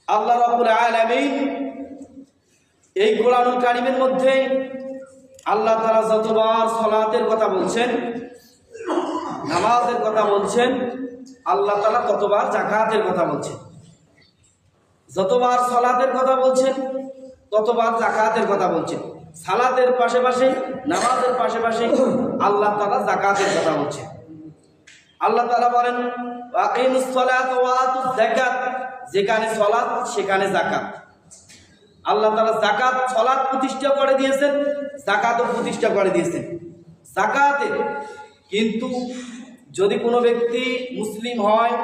আল্লাহ রাব্বুল আলামিন এই কোরআনুল কারীমের মধ্যে আল্লাহ তাআলা যতবার সালাতের কথা বলছেন, নামাজের কথা বলছেন, আল্লাহ তাআলা ততবার যাকাতের কথা বলছেন। যতবার সালাতের কথা বলছেন ততবার যাকাতের কথা বলছেন। সালাতের পাশাপাশি নামাজের পাশাপাশি আল্লাহ তাআলা যাকাতের কথা বলছেন। আল্লাহ তাআলা বলেন আকিমুস সালাত ওয়া আতুজ যাকাত, যেখানে সালাত সেখানে যাকাত। আল্লাহ তাআলা যাকাত সালাত প্রতিষ্ঠা করে দিয়েছেন, যাকাতও প্রতিষ্ঠা করে দিয়েছেন। যাকাতে কিন্তু যদি কোনো ব্যক্তি মুসলিম হয়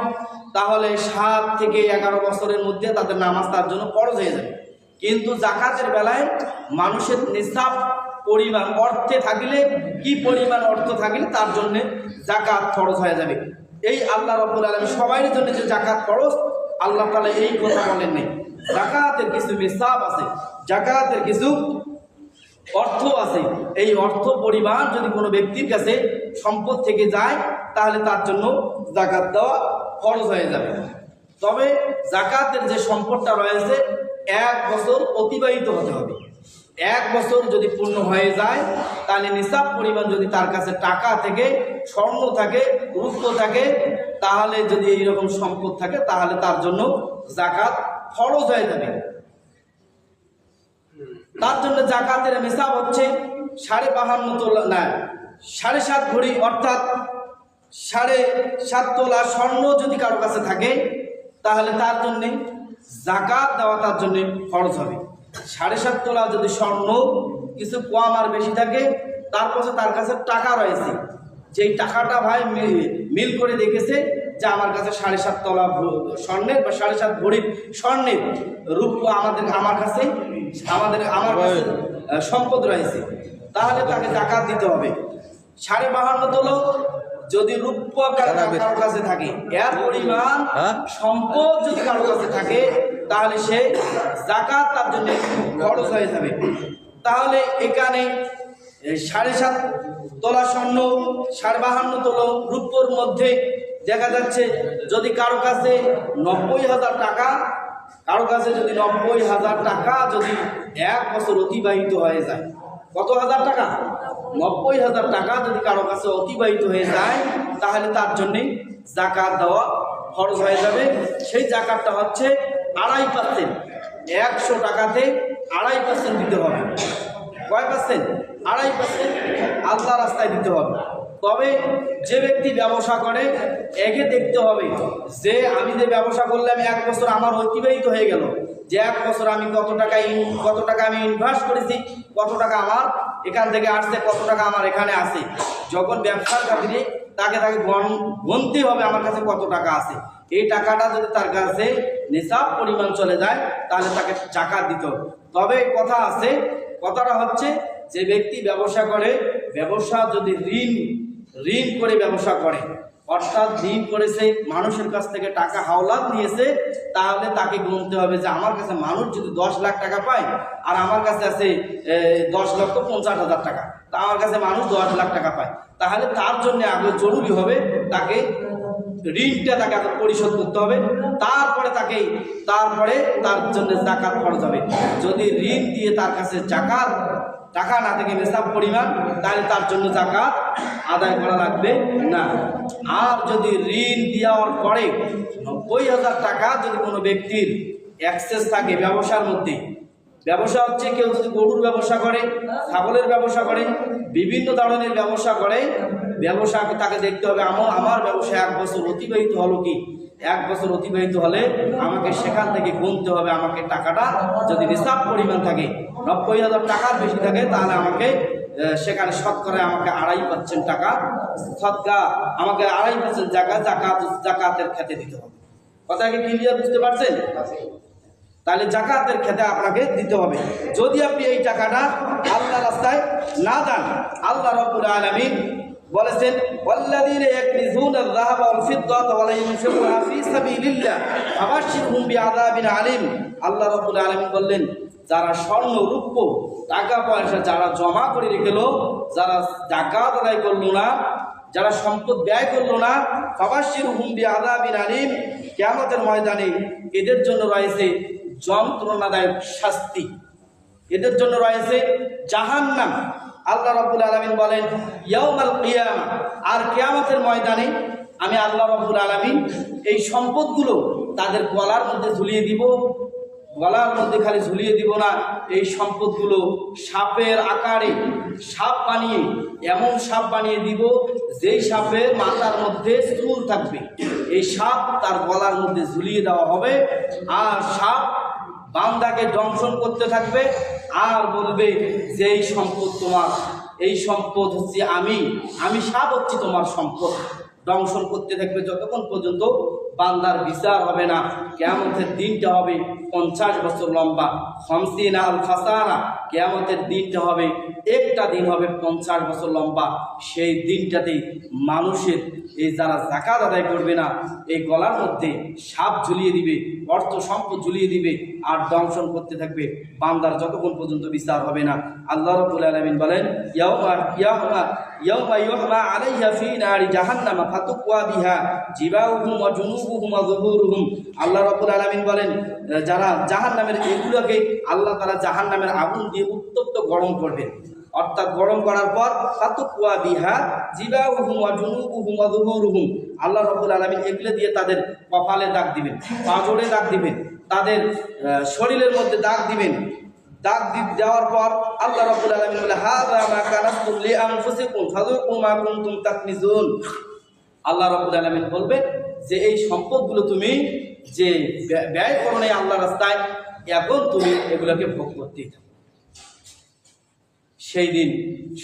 তাহলে 7 থেকে 11 বছরের মধ্যে তাদের নামাজ তার জন্য ফরজ হয়ে যাবে। কিন্তু যাকাতের বেলায় মানুষের নিসাব পরিমাণ অর্থে থাকলে, কি পরিমাণ অর্থ থাকলে তার জন্য যাকাত ফরজ হয়ে যাবে। এই আল্লাহ রাব্বুল আলামিন সবার জন্য যে যাকাত ফরজ, আল্লাহ তাআলা এই কথা বলেন নাই। যাকাতের কিছু নিসাব আছে, যাকাতের কিছু অর্থ আছে। এই অর্থ পরিমাণ যদি কোনো ব্যক্তির কাছে সম্পদ থেকে যায় তাহলে তার জন্য যাকাত দেওয়া ফরজ হয়ে যাবে। তবে যাকাতের যে সম্পদটা রয়েছে 1 বছর অতিবাহিত হতে হবে। 1 বছর যদি পূর্ণ হয়ে যায় তাহলে নিসাব পরিমাণ যদি তার কাছে টাকা থেকে, স্বর্ণ থাকে, রূপ্য থাকে, তাহলে যদি এইরকম সম্পদ থাকে তাহলে তার জন্য যাকাত ফরজ হয়ে যাবে। তার জন্য যাকাতের নিসাব হচ্ছে 52.5 তোলা, না 7.5 ভরি, অর্থাৎ 7.5 তোলা স্বর্ণ যদি কারো কাছে থাকে তাহলে তার জন্য যাকাত দেওয়া তার জন্য ফরজ হবে। 7.5 তোলা যদি স্বর্ণ কিছু কম আর বেশি থাকে, তারপর তার কাছে টাকা রয়েছে, যেই টাকাটা ভাই মিল করে দেখেছে যে আমার কাছে 7.5 তোলা স্বর্ণের বা 7.5 ভরির স্বর্ণের রূপ্য আমার কাছে সম্পদ রয়েছে, তাহলে তাকে যাকাত দিতে হবে। 52.5 তোলা যদি রূপ্য কারো কাছে থাকে, এর পরিমাণ সম্পদ যদি কারো কাছে থাকে তাহলে সে যাকাত তার জন্য খরচ হয়ে যাবে। তাহলে এখানে 7.5 তোলা স্বর্ণ, 52.5 তোলা রূপ্যর মধ্যে দেখা যাচ্ছে যদি কারো কাছে 90,000 টাকা, কারো কাছে যদি 90,000 টাকা যদি 1 বছর অতিবাহিত হয়ে যায়, কত হাজার টাকা? 90,000 টাকা যদি কারো কাছে অতিবাহিত হয়ে যায় তাহলে তার জন্যে যাকাত দেওয়া খরচ হয়ে যাবে। সেই যাকাতটা হচ্ছে 2.5%। 100 টাকাতে 2.5% দিতে হবে। কয় পার্সেন্ট? 2.5% আল্লাহ রাস্তায় দিতে হবে। তবে যে ব্যক্তি ব্যবসা করে একে দেখতে হবে যে আমি যে ব্যবসা করলাম 1 বছর আমার অতিবাহিত হয়ে গেল, যে 1 বছর আমি কত টাকা আমি ইনভেস্ট করেছি, কত টাকা আমার এখান থেকে আসছে, কত টাকা আমার এখানে আছে। যখন ব্যবসার খাতিরে তাকে গুনতে হবে আমার কাছে কত টাকা আছে। এই টাকাটা যদি তার কাছে নিসাব পরিমাণ চলে যায় তাহলে তাকে যাকাত দিতে হবে। তবে কথা আছে, কথাটা হচ্ছে যে ব্যক্তি ব্যবসা করে, ব্যবসা যদি ঋণ করে ব্যবসা করে, অর্থাৎ ঋণ করেছে, মানুষের কাছ থেকে টাকা হাওলাত নিয়েছে, তাহলে তাকে গুনতে হবে যে আমার কাছে মানুষ যদি 10 লাখ টাকা পায় আর আমার কাছে আছে 10,50,000 টাকা, তা আমার কাছে মানুষ 10 লাখ টাকা পায়, তাহলে তার জন্য আগে জরুরি হবে তাকে ঋণটা তাকে আগে পরিশোধ করতে হবে, তারপরে তার জন্য যাকাত খরচ হবে। যদি ঋণ দিয়ে তার কাছে টাকা না থেকে নিসাব পরিমাণ, তাহলে তার জন্য যাকাত আদায় করা লাগবে না। আর যদি ঋণ দেওয়ার পরে 90,000 টাকা যদি কোনো ব্যক্তির অ্যাক্সেস থাকে ব্যবসার মধ্যে, ব্যবসা হচ্ছে কেউ যদি গরুর ব্যবসা করে, ছাগলের ব্যবসা করে, বিভিন্ন ধরনের ব্যবসা করে, ব্যবসাকে তাকে দেখতে হবে আমার ব্যবসা 1 বছর অতিবাহিত হলো কি, 1 বছর অতিবাহিত হলে আমাকে সেখান থেকে গুনতে হবে। আমাকে টাকাটা যদি নিসাব পরিমাণ থাকে 90,000 টাকার বেশি থাকে তাহলে আমাকে সেখানে শতকরা আমাকে 2.5% টাকা সদকা, আমাকে 2.5% যাকাতের খেতে দিতে হবে। কথা কি ক্লিয়ার বুঝতে পারছেন? তাহলে যাকাতের খেতে আপনাকে দিতে হবে। যদি আপনি এই টাকাটা আল্লাহ রাস্তায় না দেন, আল্লাহ রাব্বুল আলামিন বলেছেন ওয়াল্লাযীনা ইয়াকনিজুনা আয-যাহাবা ওয়াল-ফিদ্দাতা ওয়া লা ইউনফিকুহা ফী সাবিলিল্লাহ ফাবাশশিরহুম বিআযাবিন আলীম। আল্লাহ রাব্বুল আলামিন বললেন যারা স্বর্ণ রূপ্য টাকা পয়সা যারা জমা করে রেখেলো, যারা যাকাত আদায় করলো না, যারা সম্পদ ব্যয় করলো না, ফাবাশশিরহুম বিআযাবিন আলীম, কিয়ামতের ময়দানে এদের জন্য রয়েছে যন্ত্রণাদায়ক শাস্তি, এদের জন্য রয়েছে জাহান্নাম। আল্লাহ রাব্বুল আলামিন বলেন ইয়াউমাল কিয়ামা, আর কিয়ামতের ময়দানে আমি আল্লাহ রাব্বুল আলামিন এই সম্পদগুলো তাদের গলার মধ্যে ঝুলিয়ে দিব। গলার মধ্যে খালি ঝুলিয়ে দিব না, এই সম্পদগুলো সাপের আকারে সাপ বানিয়ে, এমন সাপ বানিয়ে দিব যেই সাপের মাথার মধ্যে চুল থাকবে, এই সাপ তার গলার মধ্যে ঝুলিয়ে দেওয়া হবে। আর সাপ বান্দাকে দংশন করতে থাকবে আর বলবে যে এই সম্পদ তোমার, এই সম্পদ হচ্ছে আমি সাপ হচ্ছি তোমার সম্পদ। দংশন করতে থাকবে যতক্ষণ পর্যন্ত বান্দার বিচার হবে না। কিয়ামতের দিনটা হবে 50 বছর লম্বা, 50 আল ফাসানা, কিয়ামতের দিনটা হবে একটা দিন হবে 50 বছর লম্বা। সেই দিনটাতেই মানুষের এই যারা যাকাত আদায় করবে না, এই গলার মধ্যে সাপ ঝুলিয়ে দিবে, অর্থ সম্পদ ঝুলিয়ে দিবে আর দংশন করতে থাকবে বান্দার যতক্ষণ পর্যন্ত বিচার হবে না। আল্লাহ রাব্বুল আলামিন বলেন ইয়াউমা ইউহমা আলাইহা ফি নারি জাহান্নাম ফাতুকওয়া বিহা জিবাহুম ওয়া জুনুবুহুম ওয়া যুহুরুহুম। আল্লাহ রাব্বুল আলামিন বলেন যারা জাহান্নামের এগুলোকে আল্লাহ তাআলা জাহান্নামের আগুন দিয়ে উত্তপ্ত গরম করবেন, অর্থাৎ গরম করার পর ফাতুকওয়া বিহা জিবাহুম ওয়া জুনুবুহুম ওয়া যুহুরুহুম। আল্লাহ রাব্বুল আলামিন এগুলো দিয়ে তাদের কপালে দাগ দিবেন, পাঁজরে দাগ দিবেন, তাদের শরীরের মধ্যে দাগ দিবেন। দাগ দেওয়ার পর আল্লাহ রাব্বুল আলামিন বলে হাযা মা কানাতুম লিআনফুসিকুম ফাযুকু মা কুনতুম তাকনিজুন। আল্লাহ রাব্বুল আলামিন বলবে যে এই সম্পদগুলো তুমি যে ব্যয় করো নাই আল্লাহর রাস্তায়, এখন তুমি এগুলোকে ভোগ করতেই থাকো। সেই দিন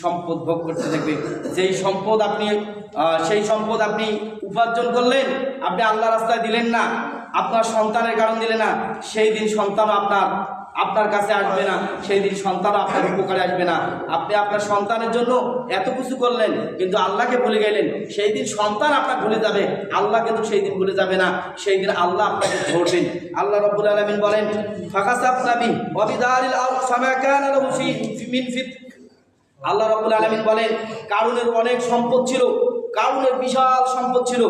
সম্পদ ভোগ করতে থাকবে। যেই সম্পদ সেই সম্পদ আপনি উপার্জন করলেন, আপনি আল্লাহর রাস্তায় দিলেন না, আপনার সন্তানের কারণ দিলেন না, সেই দিন সন্তান আপনার কাছে আসবে না, সেই দিন সন্তান আপনার উপকারে আসবে না। আপনি আপনার সন্তানের জন্য এত কিছু করলেন কিন্তু আল্লাহকে ভুলে গেলেন, সেই দিন সন্তান আপনাকে ভুলে যাবে, আল্লাহ কিন্তু সেই দিন ভুলে যাবে না, সেই দিন আল্লাহ আপনাকে ধরবেন। আল্লাহ রাব্বুল আলামিন বলেন ফাকাসাবনা বিহি ওয়া বিদারিল আরদ ফামা কানা লাহু ফি মিন ফিত। আল্লাহ রাব্বুল আলামিন বলেন কারুনের অনেক সম্পদ ছিল, কারুনের বিশাল সম্পদ ছিল।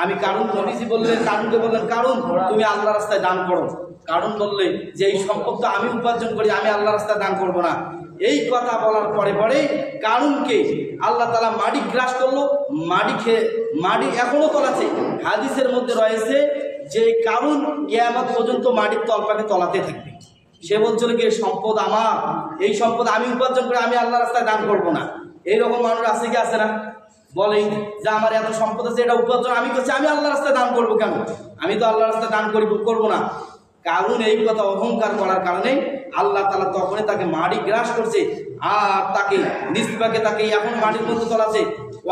আমি কারুন নবীজি বললেন, কারুনকে বললেন কারুন তুমি আল্লাহর রাস্তায় দান করো। কারণ বললে যে এই সম্পদটা আমি উপার্জন করি, আমি আল্লাহর রাস্তায় দান করব না। এই কথা বলার পরে কারুনকে আল্লাহ তাআলা মাটি গ্রাস করলো, মাটি এখনো তলাছে। হাদিসের মধ্যে রয়েছে যে কারুন কিয়ামত পর্যন্ত মাটির তলপাকে তলাতে থাকবে। সে বলছিল কি সম্পদ আমার, এই সম্পদ আমি উপার্জন করে আমি আল্লাহর রাস্তায় দান করব না। এইরকম মানুষ আছে কি আছে না? বলেই যে আমার এত সম্পদ আছে, এটা উপার্জন আমি করছি, আমি আল্লাহর রাস্তায় দান করবো কেন? আমি তো আল্লাহর রাস্তায় দান করবো না। কারণ এই কথা অহংকার করার কারণে আল্লাহ তাআলা তখনই তাকে মাটি গ্রাস করছে আর তাকে নিষ্পাকে তাকে এখন মাটির মধ্যে চলাছে।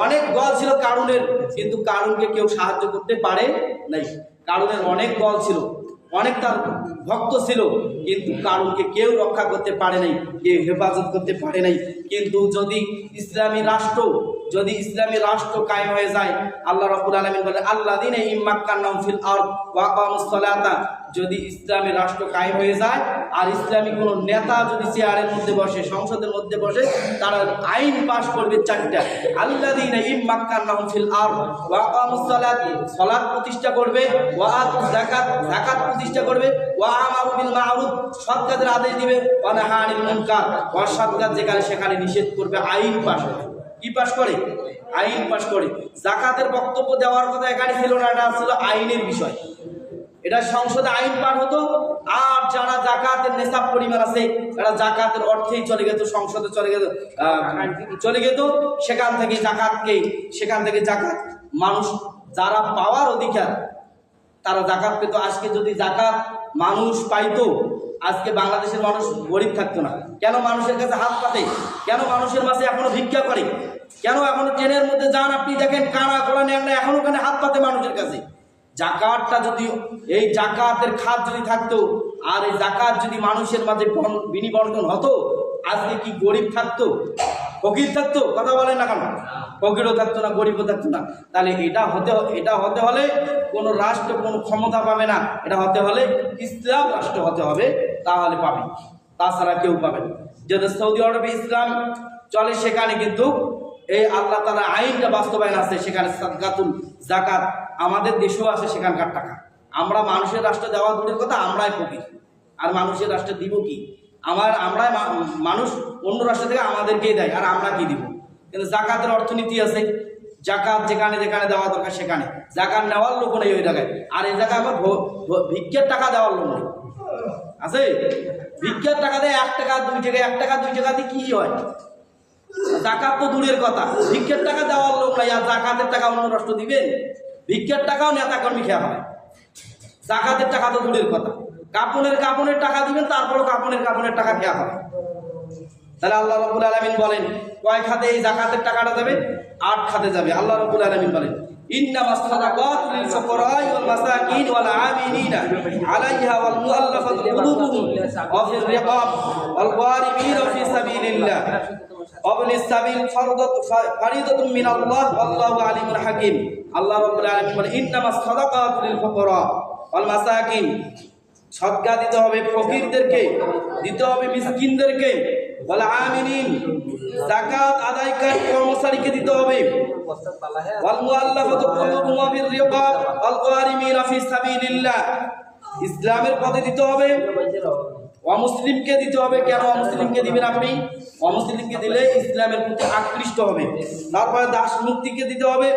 অনেক দল ছিল কারুনের, কিন্তু কারুনকে কেউ সাহায্য করতে পারে নাই। কারুনের অনেক দল ছিল, অনেক তার ভক্ত ছিল, কিন্তু কারুনকে কেউ রক্ষা করতে পারে নাই, কেউ হেফাজত করতে পারে নাই। কিন্তু যদি ইসলামী রাষ্ট্র কায়েম হয়ে যায়, আল্লাহ রাব্বুল আলামিন বলেন আল্লাযীনা ইম্মাক্কানাহুম ফিল আরদ ওয়া আকামুস সালাতা, যদি ইসলামী রাষ্ট্র কায়েম হয়ে যায় আর ইসলামী কোনো নেতা যদি চেয়ারের মধ্যে বসে, সংসদের মধ্যে বসে, তারা আইন পাশ করবে 4টা। আল্লাযীনা ইম্মাক্কানাহুম ফিল আরদ ওয়া আকামুস সালাত, সালাত প্রতিষ্ঠা করবে, ওয়া আতুজ যাকাত, যাকাত প্রতিষ্ঠা করবে, ওয়া আমারু বিল মা'রুফ, সৎ কাজের আদেশ দিবে, ওয়া নাহা আনিল মুনকার, অসৎ কাজ যেখানে সেখানে নিষেধ করবে। আইন পাশ করে, কি পাশ করে? আইন পাশ করে। যাকাতের বক্তব্য দেওয়ার কথা এখানে ছিল না, এটা ছিল আইনের বিষয়। এটা সংসদে আইন পার হতো, আর যারা যাকাতের নেশাব পরিমাণ আছে তারা যাকাতের অর্থেই চলে যেত, সংসদে চলে যেত। সেখান থেকে যাকাত মানুষ যারা পাওয়ার অধিকার তারা যাকাত পেত। আজকে যদি যাকাত মানুষ পাইতো, আজকে বাংলাদেশের মানুষ গরিব থাকতো না। কেন মানুষের কাছে হাত পাতে? কেন মানুষের মাঝে এখনো ভিক্ষা করে? কেন এখনো ট্রেনের মধ্যে যান আপনি দেখেন কানা গোলা ন্যাংরা এখনো ওখানে হাত পাতে মানুষের কাছে? জাকাতটা যদি, এই জাকাতের খাত যদি থাকতো আর এই জাকাত যদি মানুষের মাঝে বিনিবন্টন হতো, আজকে কি গরিব থাকতো? ফকির থাকতো? কথা বলেন না কেন? ফকিরও থাকতো না, গরিবও থাকতো না। তাহলে এটা হতে হলে কোনো রাষ্ট্র কোনো ক্ষমতা পাবে না, এটা হতে হলে ইসলাম রাষ্ট্র হতে হবে, তাহলে পাবে, তাছাড়া কেউ পাবে না। যেহেতু সৌদি আরবে ইসলাম চলে, সেখানে কিন্তু এই আল্লাহ তাআলা আইনটা বাস্তবায়ন আছে, সেখানে সাদকাতুল যাকাত আমাদের দেশেও আছে সেখানকার টাকা। আমরা মানুষের রাষ্ট্রে দেওয়া দূরের কথা, আমরাই ফকির, আর মানুষের রাষ্ট্রে দিব কি? আমরাই মানুষ অন্য রাষ্ট্র থেকে আমাদেরকেই দেয়, আর আমরা কি দিব? কিন্তু যাকাতের অর্থনীতি আছে, যাকাত যেখানে যেখানে দেওয়া দরকার সেখানে, যাকাত নেওয়ার লোক নেই ওই জায়গায়। আর এই জায়গায় আবার ভিক্ষের টাকা দেওয়ার লোক নেই, আছে? ভিক্ষের টাকা দেয় 1 টাকা 2 টাকা, 1 টাকা 2 টাকা দিয়ে কি হয়? যাকাত তো দূরের কথা, ভিক্ষের টাকা দেওয়ার লোক নাই, আর যাকাতের টাকা অন্য রাষ্ট্র দিবেন? ভিক্ষের টাকাও নেতা কর্মী খেয়া হয়, যাকাতের টাকা তো দূরের কথা। কাপড়ের টাকা দিবেন, তারপরও কাপড়ের টাকা খেয়া হয়। তাহলে আল্লাহ রাব্বুল আলামিন বলেন কয় খাতে এই যাকাতের টাকাটা যাবে? 8 খাতে যাবে। আল্লাহ রাব্বুল আলামিন বলেন ইন্নামাস সাদাকাতু লিল ফুকারাই ওয়াল মাসাকিন ওয়াল আমিনিনা আলাইহা ওয়াল মুআল্লাফাতি কুলুবুহুম ওয়া ফির রিকাব ওয়াল গারিমিনা ফি সাবিলিল্লাহ ওয়াবনিস সাবিল ফারিদাতুম মিনাল্লাহ ওয়াল্লাহু আলিমুল হাকীম। আল্লাহ রাব্বুল আলামিন বলেন ইন্নামাস সাদাকাতু লিল ফুকারা ওয়াল মাসাকিন, সদকা দিতে হবে ফকিরদেরকে, দিতে হবে মিসকিনদেরকে, ওয়াল আমিনিন, যাকাত আদায়কারী কর্মচারীকে দিতে হবে, ওয়াল মুআল্লাফাতু কুলুবুহুম ওয়া ফির রিকাব ওয়াল গারিমিনা ফি সাবিলিল্লাহ, ইসলামের পথে দিতে হবে, অমুসলিমকে দিতে হবে। কেন অমুসলিমকে দিবেন আপনি? অমুসলিমকে দিলে ইসলামের প্রতি আকৃষ্ট হবে। তারপরে দাস মুক্তিকে দিতে হবে,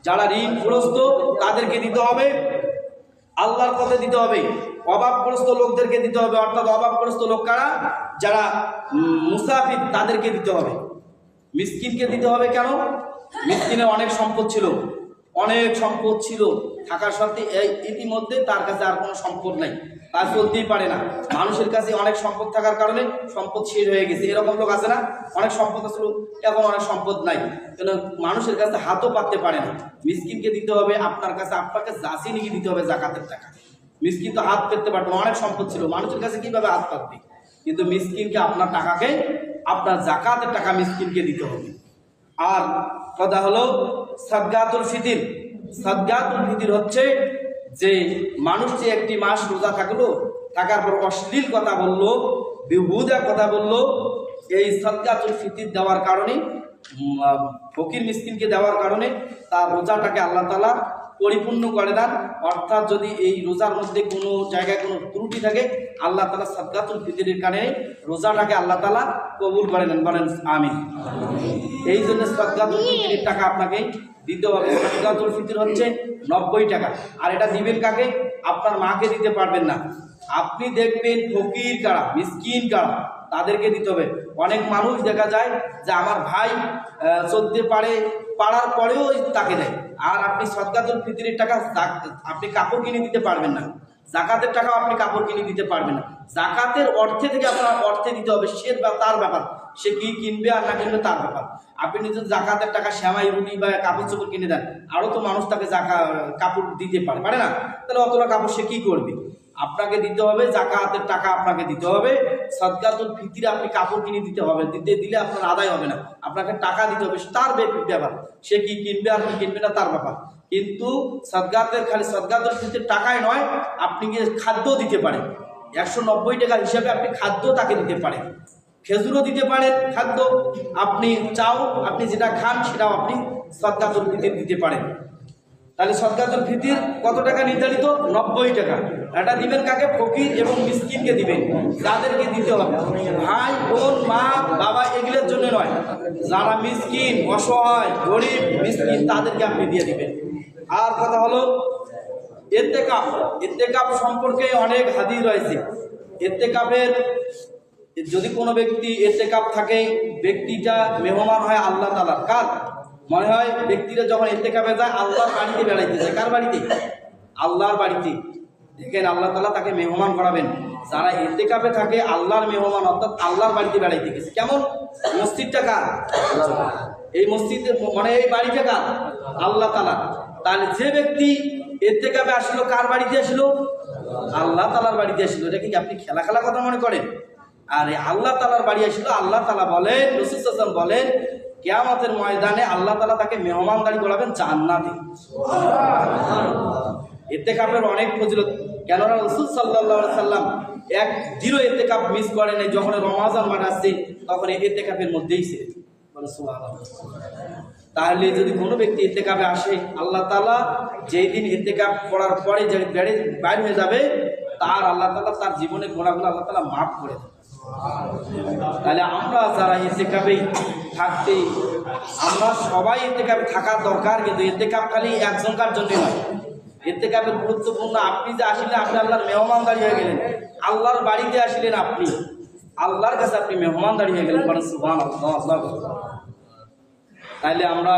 যারা ঋণগ্রস্ত তাদেরকে দিতে হবে, আল্লাহর পথে দিতে হবে। অভাবগ্রস্ত লোকদেরকে দিতে হবে, অর্থাৎ অভাবগ্রস্ত লোক কারা? যারা মুসাফির, তাদেরকে দিতে হবে। মিসকিনকে দিতে হবে কেন? মিসকিনের অনেক সম্পদ ছিল, থাকার সত্ত্বে ইতিমধ্যে তার কাছে আর কোনো সম্পদ নাই, তার চলতেই পারে না। মানুষের কাছে অনেক সম্পদ থাকার কারণে সম্পদ শেষ হয়ে গেছে, এরকম লোক আছে না? অনেক সম্পদ ছিল, এখন অনেক সম্পদ নাই, কেন মানুষের কাছে হাতও পাততে পারে না। মিসকিনকে দিতে হবে, আপনাকে যাচি নিয়ে দিতে হবে যাকাতের টাকা। মিসকিন তো হাত পেতে পারবে, অনেক সম্পদ ছিল, মানুষের কাছে কিভাবে হাত পাতবে? কিন্তু মিসকিনকে আপনার টাকাকে, আপনার যাকাতের টাকা মিসকিনকে দিতে হবে। আর কথা হলো সাদকাতুল ফিতির। সাদকাতুল ফিতির হচ্ছে যে মানুষ যে একটি মাস রোজা থাকার পর অশ্লীল কথা বললো, বেহুদা কথা বললো, এই সাদকাতুল ফিতির দেওয়ার কারণে, ফকির মিসকিনকে দেওয়ার কারণে তার রোজাটাকে আল্লাহ তাআলা পরিপূর্ণ করে না। অর্থাৎ যদি এই রোজার মধ্যে কোনো জায়গায় কোনো ত্রুটি থাকে, আল্লাহ তাআলা সাদকাতুল ফিতরের কারণে রোজাটাকে আল্লাহ তাআলা কবুল করে নেন, বলেন আমিন। এই জন্য সাদকাতুল ফিতরের টাকা আপনাকে দিতে হবে। সাদকাতুল ফিতর হচ্ছে 90 টাকা। আর এটা দিবেন কাকে? আপনার মাকে দিতে পারবেন না, আপনি দেখবেন ফকির কারা, মিসকিন কারা, তাদেরকে দিতে হবে। অনেক মানুষ দেখা যায় যে আমার ভাই চলতে পারার পরেও তাকে দেয়, আর আপনি সাদকাতুল ফিতরের টাকা আপনি কাপড় কিনে দিতে পারবেন না, যাকাতের টাকাও আপনি কাপড় কিনে দিতে পারবেন না। যাকাতের অর্থে থেকে আপনার অর্থে দিতে হবে, তার ব্যাপার, সে কি কিনবে আর না কিনবে তার ব্যাপার। আপনি যদি যাকাতের টাকা সেমাই রুটি বা কাপড় চোপড় কিনে দেন, আরও তো মানুষ তাকে কাপড় দিতে পারে না, তাহলে অতটা কাপড় সে কি করবে? আপনাকে দিতে হবে যাকাতের টাকা, আপনাকে দিতে হবে। সাদকাতুল ফিতরে আপনি কাপড় কিনে দিতে হবে, দিলে আপনার আদায় হবে না, আপনাকে টাকা দিতে হবে, তার ব্যাপার, সে কি কিনবে আর কি কিনবে না তার ব্যাপার। কিন্তু খালি সাদকাতুল ফিতরের টাকায় নয়, আপনি গিয়ে খাদ্য দিতে পারেন, 190 টাকা হিসাবে আপনি খাদ্য তাকে দিতে পারেন, খেজুরও দিতে পারেন খাদ্য, আপনি আপনি যেটা খান সেটাও আপনি সাদকাতুল ফিতর দিতে পারেন। তাহলে সাদকাতুল ফিতর কত টাকা নির্ধারিত? 90 টাকা। এটা দিবেন কাকে? ফকির এবং মিসকিনকে দিবেন, যাদেরকে দিতে হবে। ভাই বোন মা বাবা এগুলোর জন্য নয়, যারা মিসকিন, অসহায়, গরিব মিসকিন, তাদেরকে আপনি দিয়ে দিবেন। আর কথা হলো ইত্তেকাফ সম্পর্কে অনেক হাদিস রয়েছে। ইত্তেকাফের যদি কোনো ব্যক্তি ইত্তেকাফ থাকে, ব্যক্তিটা মেহমান হয় আল্লাহ তাআলার। কার মনে হয়? ব্যক্তিরা যখন ইত্তেকাফে যায় আল্লাহর বাড়িতে বেড়াইতে যায়। কার বাড়িতে? আল্লাহর বাড়িতে। দেখেন আল্লাহ তাআলা তাকে মেহমান করাবেন। যারা ইত্তেকাফে থাকে আল্লাহর মেহমান, অর্থাৎ আল্লাহর বাড়িতে বেড়াইতে গেছে। কেমন? মসজিদটা কার? এই মসজিদে মানে এই বাড়িটা কার? আল্লাহ তাআলা। তাহলে যে ব্যক্তি ইত্তেকাফে আসলো, কার বাড়িতে আসলো? আল্লাহ তাআলার বাড়িতে আসলো। এটা কি আপনি খেলা কথা মনে করেন? আর আল্লাহ তাআলার বাড়ি আসলো। আল্লাহ তাআলা বলেন, রাসূল সাল্লাল্লাহু আলাইহি ওয়াসাল্লাম বলেন, কিয়ামতের ময়দানে আল্লাহ তাআলা তাকে মেহমানদারি করাবেন জান্নাতে। ইত্তেকাফের অনেক ফজিলত। কেননা রাসূল সাল্লাল্লাহু আলাইহি সাল্লাম এক দিনও ইত্তেকাফ মিস করে নাই। যখন রমজান মাস আসছে তখন এই ইত্তেকাফের মধ্যেই ছিলেন। বলে সুবহানাল্লাহ। তাহলে যদি কোনো ব্যক্তি ইত্তেকাফে আসে, আল্লাহ তাআলা যেই দিন ইত্তেকাফ করার পরে যে বাইরে হয়ে যাবে, তার আল্লাহ তাআলা তার জীবনের গুনাহগুলো আল্লাহ তাআলা মাফ করে দেন। তাহলে আমরা যারা ইত্তেকাফে থাকতে, আমরা সবাই ইত্তেকাফে থাকা দরকার। কিন্তু ইত্তেকাফ খালি একজনকার জন্য নয়। ইত্তেকাফের গুরুত্বপূর্ণ, আপনি যে আসলেন আপনি আল্লাহর মেহমানদারি হয়ে গেলেন। আল্লাহর বাড়িতে আসলেন, আপনি আল্লাহর কাছে আপনি মেহমানদারি হয়ে গেলেন। সুবহানাল্লাহ। তাইলে আমরা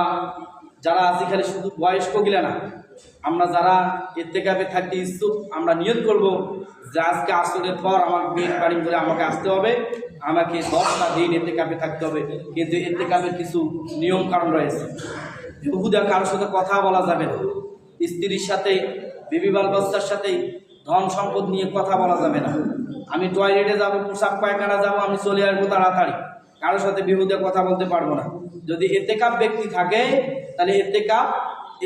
যারা আছি খালি শুধু বয়স্ক গিলা না, আমরা যারা ইত্তেকাফে থাকতে ইচ্ছুক, আমরা নিয়ত করব যে আজকে আসরের পর আমার বিয়ের বাড়ি করে আমাকে আসতে হবে, আমাকে 10টা দিন ইত্তেকাফে থাকতে হবে। কিন্তু ইত্তেকাফের কিছু নিয়ম কারণ রয়েছে। বেহুদা কারোর সাথে কথা বলা যাবে না, স্ত্রীর সাথে, বিবি বাল বাচ্চার সাথে, ধন সম্পদ নিয়ে কথা বলা যাবে না। আমি টয়লেটে যাব, পোশাক পায়খানা যাব, আমি চলে আসবো তাড়াতাড়ি, কারোর সাথে বেহুদা কথা বলতে পারবো না। যদি ইত্তেকাফ ব্যক্তি থাকে, তাহলে ইত্তেকাফ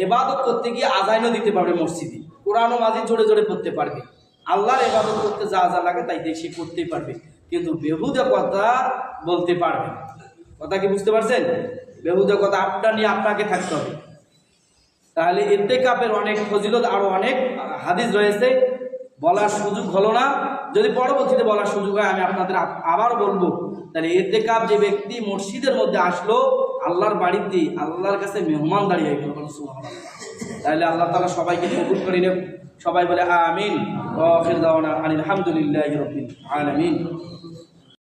ইবাদত করতে গিয়ে আযানও দিতে পারবে মসজিদে, কোরআনও মাজিদ জোরে জোরে পড়তে পারবে, আল্লাহর ইবাদত করতে যা যা লাগে তাই সে করতেই পারবে। কিন্তু বেহুদা কথা বলতে পারবে না। কথা কি বুঝতে পারছেন? বেহুদা কথা আপনার নিয়ে আপনাকে থাকতে হবে। তাহলে ইত্তেকাফের অনেক ফজিলত, আরো অনেক হাদিস রয়েছে, বলার সুযোগ হলো না। যদি পরবর্তীতে বলার সুযোগ হয় আমি আপনাদের আবার বলবো। তাহলে ইত্তেকাফ যে ব্যক্তি মসজিদের মধ্যে আসলো, আল্লাহর বাড়িতে আল্লাহর কাছে মেহমানদারি হয়ে গেল। সুবহানাল্লাহ। তাহলে আল্লাহ তাআলা সবাইকে কবুল করে নেন। সবাই বলে আমিন। ওয়া আখির দাওয়ানা আলহামদুলিল্লাহি রাব্বিল আলামিন।